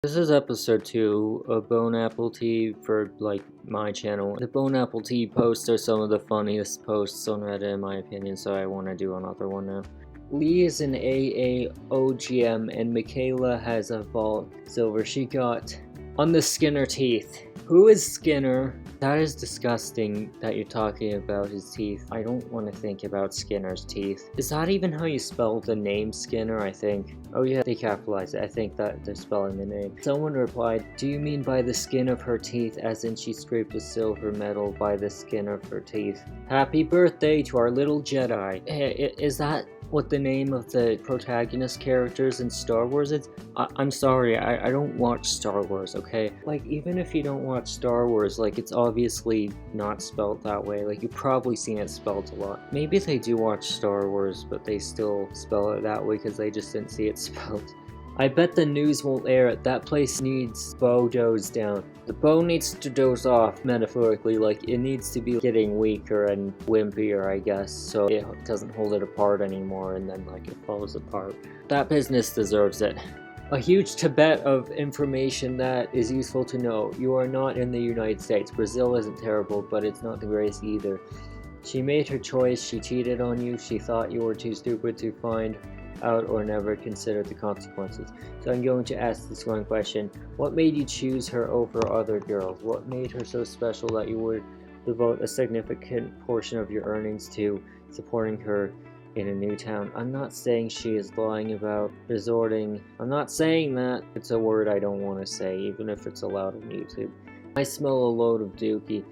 This is episode 2 of BoneAppleTea for, my channel. The BoneAppleTea posts are some of the funniest posts on Reddit in my opinion, so I want to do another one now. Lee is an AAOGM and Michaela has a vault silver. She got on the Skinner teeth. Who is Skinner? That is disgusting that you're talking about his teeth. I don't want to think about Skinner's teeth. Is that even how you spell the name Skinner, I think? Oh yeah, they capitalized it. I think that they're spelling the name. Someone replied, do you mean by the skin of her teeth as in she scraped a silver medal by the skin of her teeth? Happy birthday to our little Jedi. Is that what the name of the protagonist characters in Star Wars is? I'm sorry, I don't watch Star Wars, okay? Like, even if you don't watch Star Wars, it's obviously not spelled that way. You've probably seen it spelled a lot. Maybe they do watch Star Wars, but they still spell it that way because they just didn't see it spelled. I bet the news won't air it. That place needs Bo doze down. The bow needs to doze off, metaphorically, it needs to be getting weaker and wimpier, I guess, so it doesn't hold it apart anymore and then it falls apart. That business deserves it. A huge Tibet of information that is useful to know. You are not in the United States. Brazil isn't terrible, but it's not the greatest either. She made her choice, she cheated on you, she thought you were too stupid to find out or never considered the consequences. So I'm going to ask this one question. What made you choose her over other girls? What made her so special that you would devote a significant portion of your earnings to supporting her in a new town? I'm not saying she is lying about resorting. I'm not saying that. It's a word I don't want to say, even if it's allowed on YouTube. I smell a load of dookie.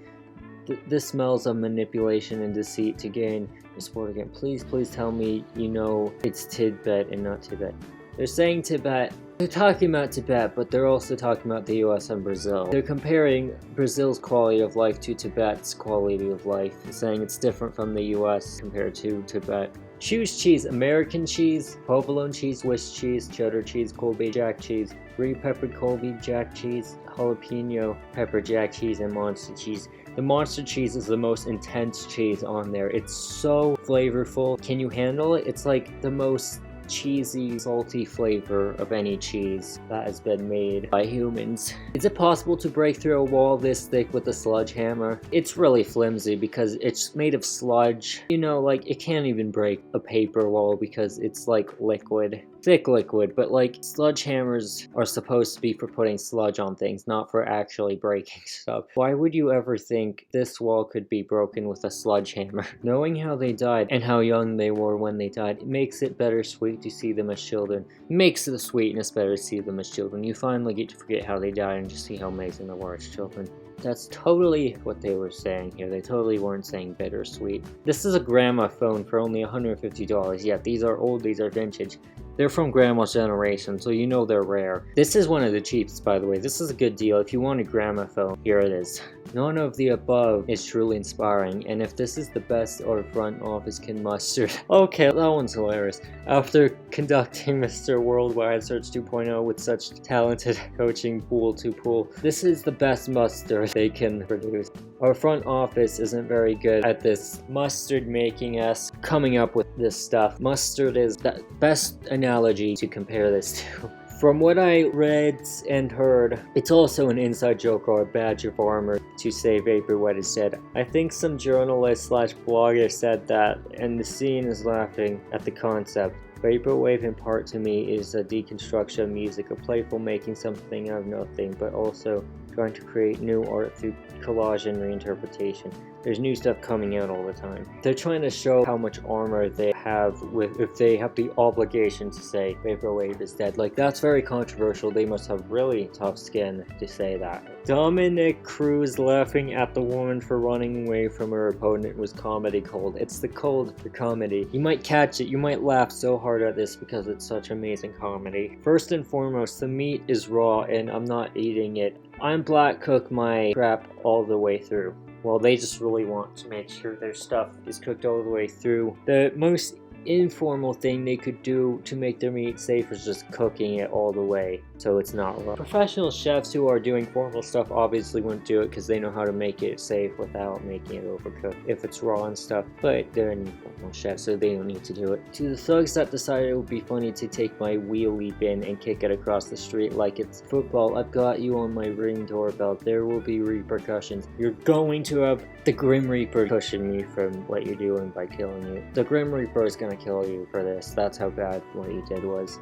This smells of manipulation and deceit to gain support again. Please tell me you know it's Tibet and not Tibet. They're saying Tibet. They're talking about Tibet, but they're also talking about the US and Brazil. They're comparing Brazil's quality of life to Tibet's quality of life, saying it's different from the US compared to Tibet. Choose cheese: American cheese, provolone cheese, Swiss cheese, cheddar cheese, Colby Jack cheese, green peppered Colby Jack cheese, jalapeno pepper Jack cheese, and monster cheese. The monster cheese is the most intense cheese on there. It's so flavorful. Can you handle it? It's the most cheesy, salty flavor of any cheese that has been made by humans. Is it possible to break through a wall this thick with a sledgehammer? It's really flimsy because it's made of sludge. It can't even break a paper wall because it's liquid. Thick liquid, but sledgehammers are supposed to be for putting sludge on things, not for actually breaking stuff. Why would you ever think this wall could be broken with a sledgehammer? Knowing how they died and how young they were when they died, it makes it bittersweet to see them as children. It makes the sweetness better to see them as children. You finally get to forget how they died and just see how amazing they were as children. That's totally what they were saying here. They totally weren't saying bittersweet. This is a grandma phone for only $150. Yeah, these are old, these are vintage. They're from grandma's generation, so you know they're rare. This is one of the cheapest, by the way. This is a good deal. If you want a grandma phone, here it is. None of the above is truly inspiring, and if this is the best our front office can muster... Okay, that one's hilarious. After conducting Mr. Worldwide Search 2.0 with such talented coaching pool to pool, this is the best muster they can produce. Our front office isn't very good at this mustard making us coming up with this stuff. Mustard is the best analogy to compare this to. From what I read and heard, it's also an inside joke or a badge of armor to say Vaporwave is dead. I think some journalist / blogger said that, and the scene is laughing at the concept. Vaporwave in part to me is a deconstruction of music, a playful making something out of nothing, but also trying to create new art through collage and reinterpretation. There's new stuff coming out all the time. They're trying to show how much armor they have if they have the obligation to say Vaporwave is dead. That's very controversial. They must have really tough skin to say that. Dominic Cruz laughing at the woman for running away from her opponent was comedy gold. It's the cold for comedy. You might catch it. You might laugh so hard at this because it's such amazing comedy. First and foremost, the meat is raw and I'm not eating it. I'm black cook my crap all the way through. Well, they just really want to make sure their stuff is cooked all the way through. The most informal thing they could do to make their meat safe is just cooking it all the way. so it's not raw. Professional chefs who are doing formal stuff obviously wouldn't do it because they know how to make it safe without making it overcooked if it's raw and stuff, but they're informal chefs, so they don't need to do it. To the thugs that decided it would be funny to take my wheelie bin and kick it across the street like it's football, I've got you on my Ring doorbell. There will be repercussions. You're going to have the Grim Reaper pushing me from what you're doing by killing you. The Grim Reaper is gonna kill you for this. That's how bad what you did was.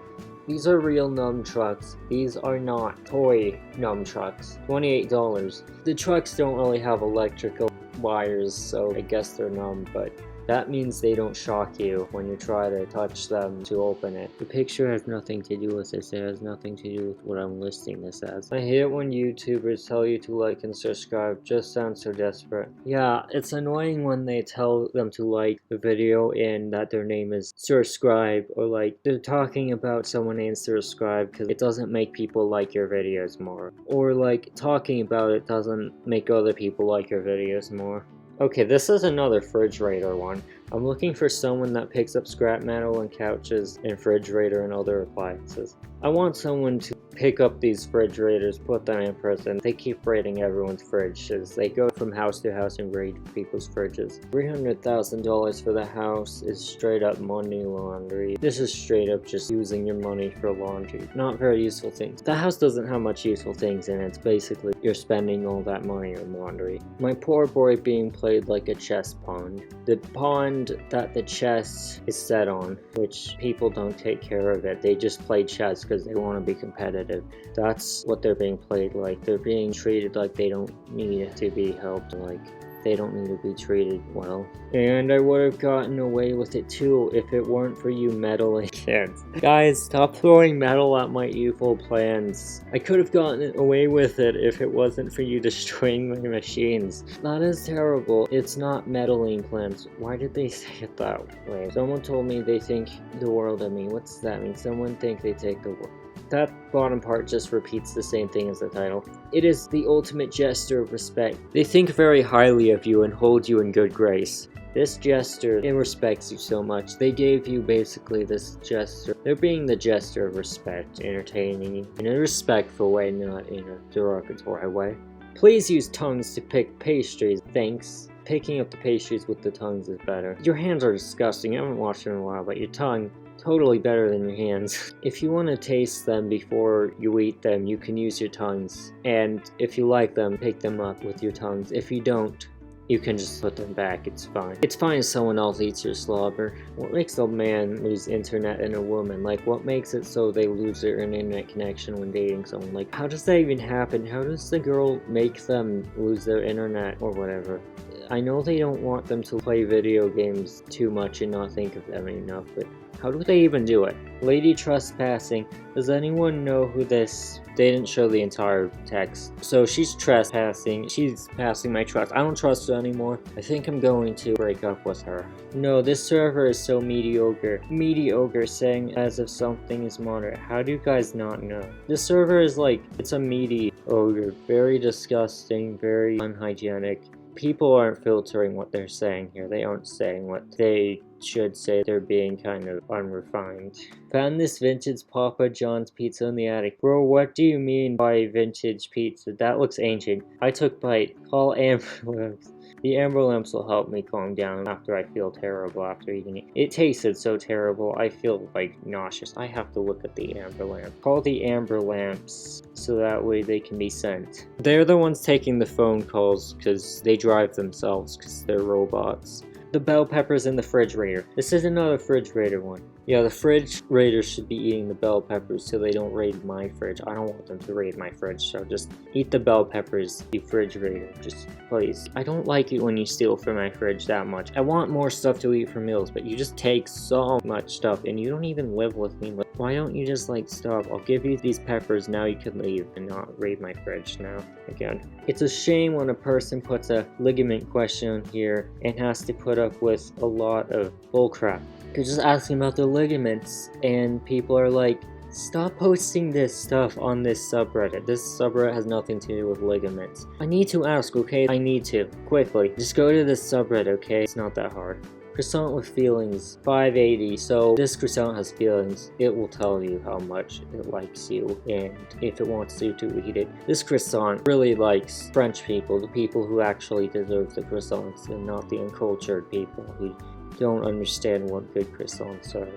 These are real nunchucks. These are not toy nunchucks. $28. The trucks don't really have electrical wires, so I guess they're numb, but that means they don't shock you when you try to touch them to open it. The picture has nothing to do with this. It has nothing to do with what I'm listing this as. I hate when YouTubers tell you to like and subscribe. Just sounds so desperate. Yeah, it's annoying when they tell them to like the video and that their name is Sir Scribe, or like they're talking about someone named Sir Scribe because it doesn't make people like your videos more. Or like talking about it doesn't make other people like your videos more. Okay, this is another refrigerator one. I'm looking for someone that picks up scrap metal and couches and refrigerator and other appliances. I want someone to pick up these refrigerators, put them in prison. They keep raiding everyone's fridges. They go from house to house and raid people's fridges. $300,000 for the house is straight up money laundry. This is straight up just using your money for laundry. Not very useful things. The house doesn't have much useful things in it. It's basically you're spending all that money on laundry. My poor boy being played like a chess pawn. The pawn that the chess is set on, which people don't take care of it. They just play chess because they want to be competitive. That's what they're being played like. They're being treated like they don't need to be helped, like they don't need to be treated well. And I would have gotten away with it too if it weren't for you meddling kids. Guys, stop throwing metal at my evil plans. I could have gotten away with it if it wasn't for you destroying my machines. That is terrible. It's not meddling plans. Why did they say it that way? Someone told me they think the world of me. What's that mean? Someone think they take the world. That bottom part just repeats the same thing as the title. It is the ultimate gesture of respect. They think very highly of you and hold you in good grace. This jester, it respects you so much. They gave you basically this gesture. They're being the gesture of respect, entertaining you in a respectful way, not in a derogatory way. Please use tongues to pick pastries. Thanks. Picking up the pastries with the tongues is better. Your hands are disgusting. I haven't washed them in a while, but your tongue, totally better than your hands. If you want to taste them before you eat them, you can use your tongues. And if you like them, pick them up with your tongues. If you don't, you can just put them back. It's fine. It's fine if someone else eats your slobber. What makes a man lose internet and a woman? Like, what makes it so they lose their internet connection when dating someone? Like, how does that even happen? How does the girl make them lose their internet or whatever? I know they don't want them to play video games too much and not think of them enough, but how do they even do it? Lady trespassing. Does anyone know who this? They didn't show the entire text. So she's trespassing. She's passing my trust. I don't trust her anymore. I think I'm going to break up with her. No, this server is so mediocre. Mediocre, saying as if something is moderate. How do you guys not know? This server is like, it's a mediocre. Very disgusting, very unhygienic. People aren't filtering what they're saying here. They aren't saying what they should say. They're being kind of unrefined. Found this vintage Papa John's pizza in the attic. Bro, what do you mean by vintage pizza? That looks ancient. I took bite. Call ambulance. The amber lamps will help me calm down after I feel terrible after eating it. It tasted so terrible, I feel like nauseous. I have to look at the amber lamp. Call the amber lamps so that way they can be sent. They're the ones taking the phone calls because they drive themselves because they're robots. The bell peppers in the refrigerator. This is another refrigerator one. Yeah, the fridge raiders should be eating the bell peppers so they don't raid my fridge. I don't want them to raid my fridge, so just eat the bell peppers, the refrigerator. Just please. I don't like it when you steal from my fridge that much. I want more stuff to eat for meals, but you just take so much stuff and you don't even live with me. Like, why don't you just like stop? I'll give you these peppers, now you can leave and not raid my fridge now again. It's a shame when a person puts a ligament question here and has to put up with a lot of bullcrap. They're just asking about their ligaments, and people are like, stop posting this stuff on this subreddit. This subreddit has nothing to do with ligaments. I need to ask, okay? I need to. Quickly. Just go to this subreddit, okay? It's not that hard. Croissant with feelings, 580. So this croissant has feelings. It will tell you how much it likes you and if it wants you to eat it. This croissant really likes French people, the people who actually deserve the croissants and not the uncultured people who don't understand what good croissants are,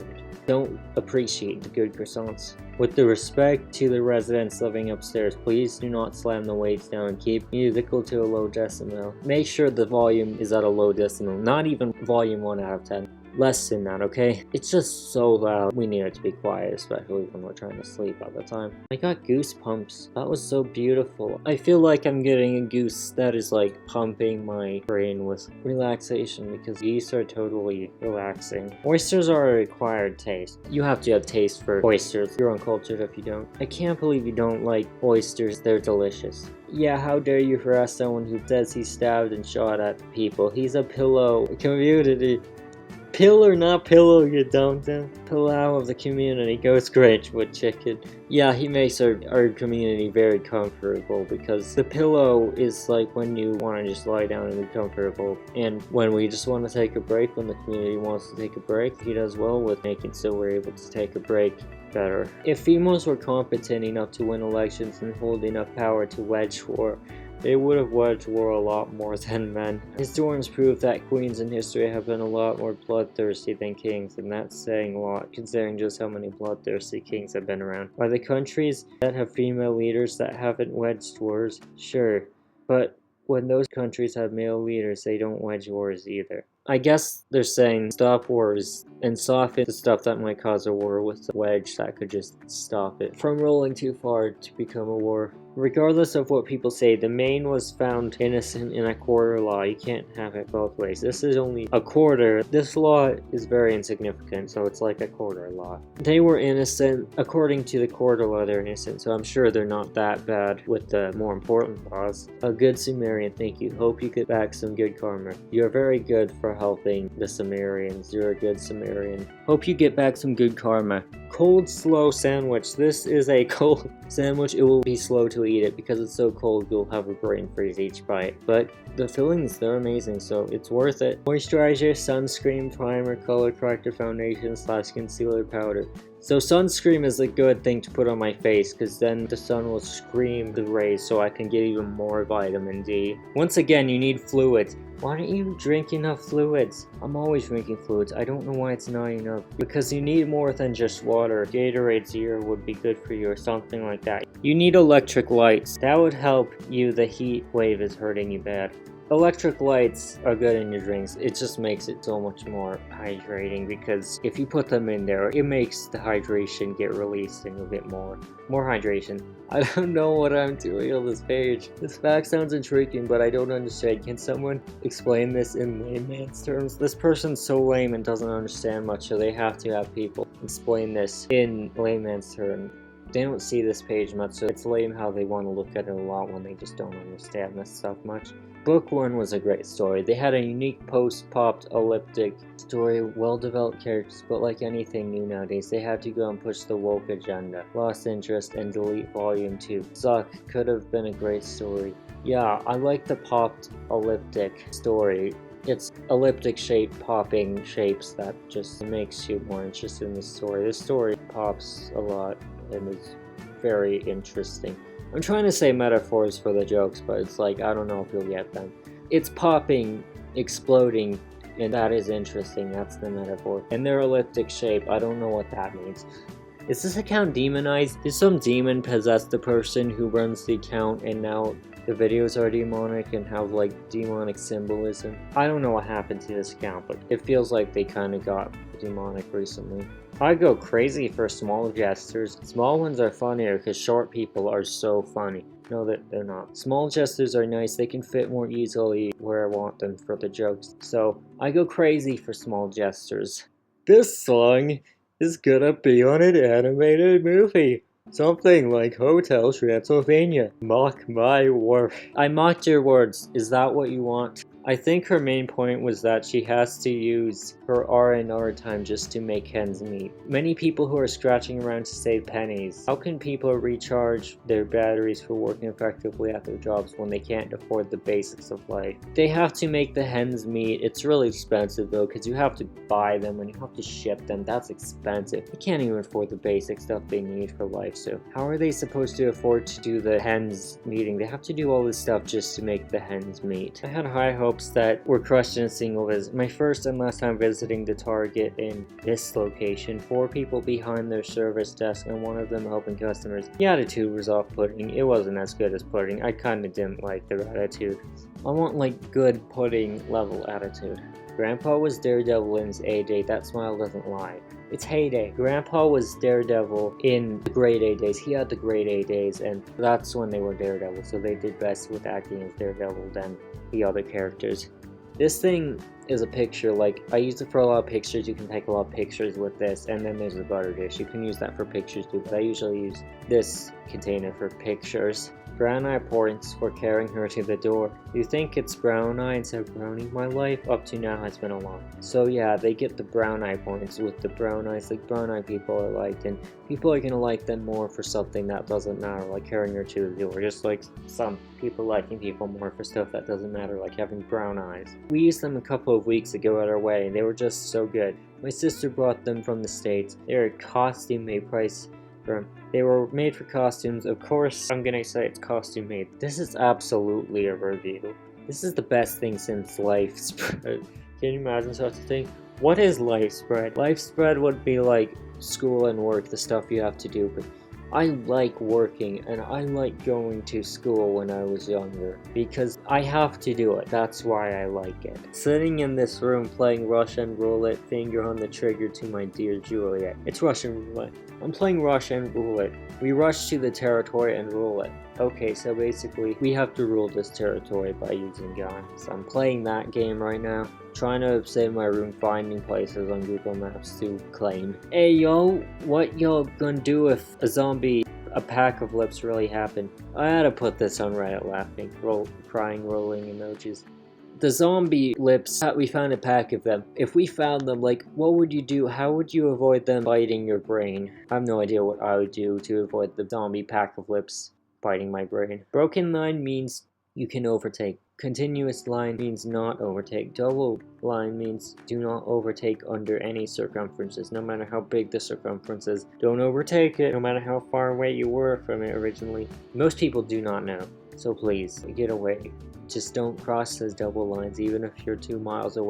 don't appreciate the good croissants. With the respect to the residents living upstairs, please do not slam the weights down and keep musical to a low decibel. Make sure the volume is at a low decibel, not even volume 1 out of 10. Less than that, okay? It's just so loud. We need it to be quiet, especially when we're trying to sleep at the time. I got goosebumps. That was so beautiful. I feel like I'm getting a goose that is like pumping my brain with relaxation because geese are totally relaxing. Oysters are a required taste. You have to have taste for oysters. You're uncultured if you don't. I can't believe you don't like oysters. They're delicious. Yeah, how dare you harass someone who says he stabbed and shot at people. He's a pillow community. Pillar, not pillow, you dumb. Pillow of the community. Goes Grinch with chicken. Yeah, he makes our community very comfortable because the pillow is like when you want to just lie down and be comfortable. And when we just want to take a break, when the community wants to take a break, he does well with making so we're able to take a break better. If females were competent enough to win elections and hold enough power to wage war, they would have waged war a lot more than men. Historians prove that queens in history have been a lot more bloodthirsty than kings, and that's saying a lot, considering just how many bloodthirsty kings have been around. Are the countries that have female leaders that haven't waged wars? Sure, but when those countries have male leaders, they don't wage wars either. I guess they're saying stop wars and soften the stuff that might cause a war with the wedge that could just stop it from rolling too far to become a war. Regardless of what people say, the Maine was found innocent in a quarter law. You can't have it both ways. This is only a quarter. This law is very insignificant, so it's like a quarter law. They were innocent. According to the quarter law, they're innocent, so I'm sure they're not that bad with the more important laws. A good Sumerian, thank you. Hope you get back some good karma. You're very good for helping the Sumerians. You're a good Sumerian. Hope you get back some good karma. Cold, slow sandwich. This is a cold sandwich. It will be slow to eat it because it's so cold you'll have a brain freeze each bite. But the fillings, they're amazing, so it's worth it. Moisturizer, sunscreen, primer, color corrector, foundation / concealer powder. So sunscreen is a good thing to put on my face because then the sun will scream the rays so I can get even more vitamin D. Once again, you need fluids. Why don't you drink enough fluids? I'm always drinking fluids. I don't know why it's not enough. Because you need more than just water. Gatorade Zero would be good for you or something like that. You need electric lights. That would help you. The heat wave is hurting you bad. Electric lights are good in your drinks. It just makes it so much more hydrating because if you put them in there, it makes the hydration get released and you'll get more hydration. I don't know what I'm doing on this page. This fact sounds intriguing, but I don't understand. Can someone explain this in layman's terms? This person's so lame and doesn't understand much, so they have to have people explain this in layman's terms. They don't see this page much, so it's lame how they want to look at it a lot when they just don't understand this stuff much. Book 1 was a great story. They had a unique post-apocalyptic story, well-developed characters, but like anything new nowadays, they had to go and push the woke agenda. Lost interest and delete volume 2. Suck. Could have been a great story. Yeah, I like the post-elliptic story. It's elliptic shape popping shapes that just makes you more interested in the story. This story pops a lot and is very interesting. I'm trying to say metaphors for the jokes, but it's like, I don't know if you'll get them. It's popping, exploding, and that is interesting. That's the metaphor. And their elliptic shape, I don't know what that means. Is this account demonized? Did some demon possess the person who runs the account and now the videos are demonic and have like demonic symbolism? I don't know what happened to this account, but it feels like they kind of got demonic recently. I go crazy for small gestures. Small ones are funnier because short people are so funny. No, that they're not. Small gestures are nice. They can fit more easily where I want them for the jokes. So I go crazy for small gestures. This song is gonna be on an animated movie. Something like Hotel Transylvania. Mock my work. I mocked your words. Is that what you want? I think her main point was that she has to use her R&R time just to make ends meet. Many people who are scratching around to save pennies. How can people recharge their batteries for working effectively at their jobs when they can't afford the basics of life? They have to make the ends meet. It's really expensive though, because you have to buy them and you have to ship them. That's expensive. They can't even afford the basic stuff they need for life, so how are they supposed to afford to do the hens meeting? They have to do all this stuff just to make the hens meet. I had high hopes that were crushed in a single visit. My first and last time visiting the Target in this location. 4 people behind their service desk and one of them helping customers. The attitude was off-putting. It wasn't as good as pudding. I kinda didn't like their attitude. I want like good pudding level attitude. Grandpa was Daredevil in his A-Day. That smile doesn't lie. It's heyday. Grandpa was Daredevil in the grade A days. He had the grade A days, and that's when they were Daredevil, so they did best with acting as Daredevil than the other characters. This thing is a picture, like, I use it for a lot of pictures. You can take a lot of pictures with this, and then there's a butter dish. You can use that for pictures too, but I usually use this container for pictures. Brown eye points for carrying her to the door. You think it's brown eye instead of brownie? My life up to now has been a lie. So yeah, they get the brown eye points with the brown eyes. Like, brown eye people are liked, and people are gonna like them more for something that doesn't matter, like carrying her to the door. Just like some people liking people more for stuff that doesn't matter, like having brown eyes. We used them a couple of weeks ago at our wedding. They were just so good. My sister brought them from the States. They're a costume made price. They were made for costumes. Of course, I'm gonna say it's costume made. This is absolutely a review. This is the best thing since life spread. Can you imagine such a thing? What is life spread? Life spread would be like school and work, the stuff you have to do, but I like working and I like going to school when I was younger because I have to do it. That's why I like it. Sitting in this room playing Russian roulette, finger on the trigger to my dear Juliet. It's Russian roulette. I'm playing Russian roulette. We rush to the territory and rule it. Okay, so basically we have to rule this territory by using guns. I'm playing that game right now. Trying to save my room, finding places on Google Maps to claim. Hey yo, what y'all gonna do if a zombie apocalypse really happened? I had to put this on Reddit laughing, crying, rolling emojis. The zombie lips, we found a pack of them. If we found them, like, what would you do? How would you avoid them biting your brain? I have no idea what I would do to avoid the zombie pack of lips biting my brain. Broken line means you can overtake. Continuous line means not overtake. Double line means do not overtake under any circumstances, no matter how big the circumference is. Don't overtake it, no matter how far away you were from it originally. Most people do not know, so please, get away. Just don't cross those double lines, even if you're 2 miles away.